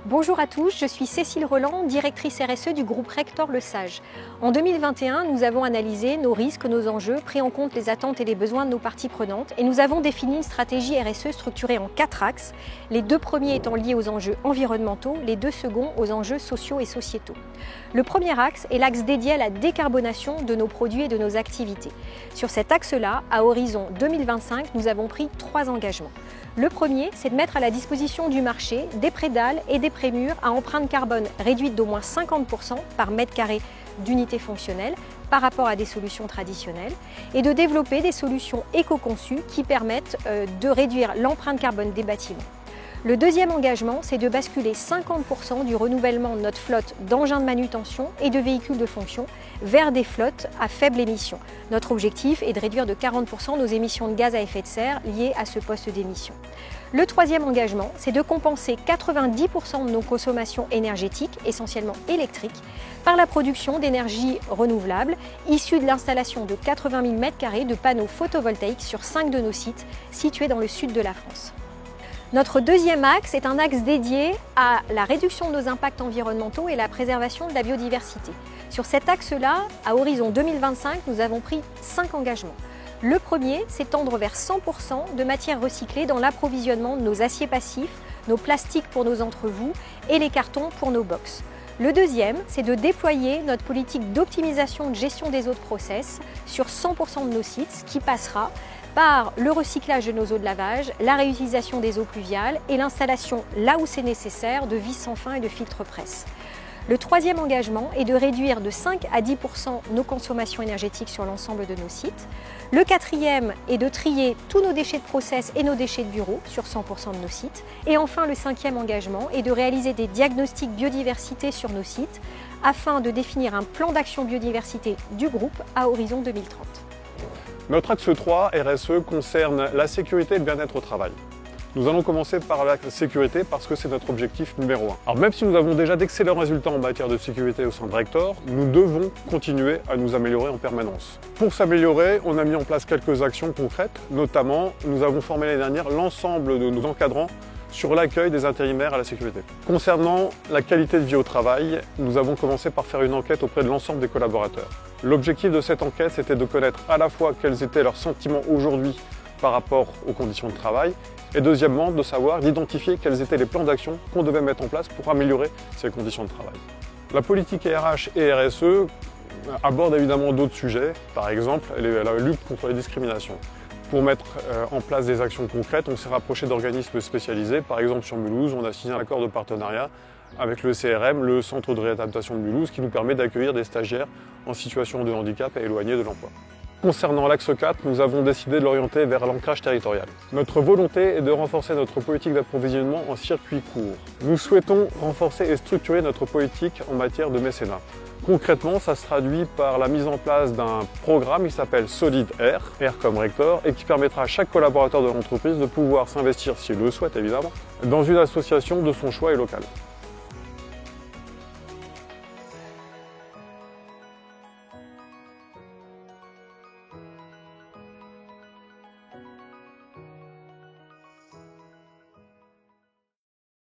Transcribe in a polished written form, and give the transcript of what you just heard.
Bonjour à tous, je suis Cécile Roland, directrice RSE du groupe Rector Le Sage. En 2021, nous avons analysé nos risques, nos enjeux, pris en compte les attentes et les besoins de nos parties prenantes et nous avons défini une stratégie RSE structurée en 4 axes, les 2 premiers étant liés aux enjeux environnementaux, les 2 seconds aux enjeux sociaux et sociétaux. Le premier axe est l'axe dédié à la décarbonation de nos produits et de nos activités. Sur cet axe-là, à horizon 2025, nous avons pris 3 engagements. Le premier, c'est de mettre à la disposition du marché des prédales et des prémurs à empreinte carbone réduite d'au moins 50% par mètre carré d'unité fonctionnelle par rapport à des solutions traditionnelles et de développer des solutions éco-conçues qui permettent de réduire l'empreinte carbone des bâtiments. Le deuxième engagement, c'est de basculer 50% du renouvellement de notre flotte d'engins de manutention et de véhicules de fonction vers des flottes à faible émission. Notre objectif est de réduire de 40% nos émissions de gaz à effet de serre liées à ce poste d'émission. Le troisième engagement, c'est de compenser 90% de nos consommations énergétiques, essentiellement électriques, par la production d'énergie renouvelable issue de l'installation de 80 000 m² de panneaux photovoltaïques sur 5 de nos sites situés dans le sud de la France. Notre deuxième axe est un axe dédié à la réduction de nos impacts environnementaux et la préservation de la biodiversité. Sur cet axe-là, à horizon 2025, nous avons pris 5 engagements. Le premier, c'est tendre vers 100% de matières recyclées dans l'approvisionnement de nos aciers passifs, nos plastiques pour nos entrevous et les cartons pour nos box. Le deuxième, c'est de déployer notre politique d'optimisation de gestion des eaux de process sur 100% de nos sites, ce qui passera par le recyclage de nos eaux de lavage, la réutilisation des eaux pluviales et l'installation, là où c'est nécessaire, de vis sans fin et de filtres presse. Le troisième engagement est de réduire de 5 à 10% nos consommations énergétiques sur l'ensemble de nos sites. Le quatrième est de trier tous nos déchets de process et nos déchets de bureau sur 100% de nos sites. Et enfin, le cinquième engagement est de réaliser des diagnostics biodiversité sur nos sites afin de définir un plan d'action biodiversité du groupe à horizon 2030. Notre axe 3 RSE concerne la sécurité et le bien-être au travail. Nous allons commencer par la sécurité parce que c'est notre objectif numéro 1. Alors même si nous avons déjà d'excellents résultats en matière de sécurité au sein de Rector, nous devons continuer à nous améliorer en permanence. Pour s'améliorer, on a mis en place quelques actions concrètes, notamment nous avons formé l'année dernière l'ensemble de nos encadrants sur l'accueil des intérimaires à la sécurité. Concernant la qualité de vie au travail, nous avons commencé par faire une enquête auprès de l'ensemble des collaborateurs. L'objectif de cette enquête, c'était de connaître à la fois quels étaient leurs sentiments aujourd'hui par rapport aux conditions de travail et deuxièmement, de savoir, d'identifier quels étaient les plans d'action qu'on devait mettre en place pour améliorer ces conditions de travail. La politique RH et RSE aborde évidemment d'autres sujets, par exemple la lutte contre les discriminations. Pour mettre en place des actions concrètes, on s'est rapproché d'organismes spécialisés. Par exemple, sur Mulhouse, on a signé un accord de partenariat avec le CRM, le Centre de réadaptation de Mulhouse, qui nous permet d'accueillir des stagiaires en situation de handicap et éloignés de l'emploi. Concernant l'axe 4, nous avons décidé de l'orienter vers l'ancrage territorial. Notre volonté est de renforcer notre politique d'approvisionnement en circuit court. Nous souhaitons renforcer et structurer notre politique en matière de mécénat. Concrètement, ça se traduit par la mise en place d'un programme qui s'appelle Solid Air, Air comme Rector, et qui permettra à chaque collaborateur de l'entreprise de pouvoir s'investir, s'il le souhaite évidemment, dans une association de son choix et locale.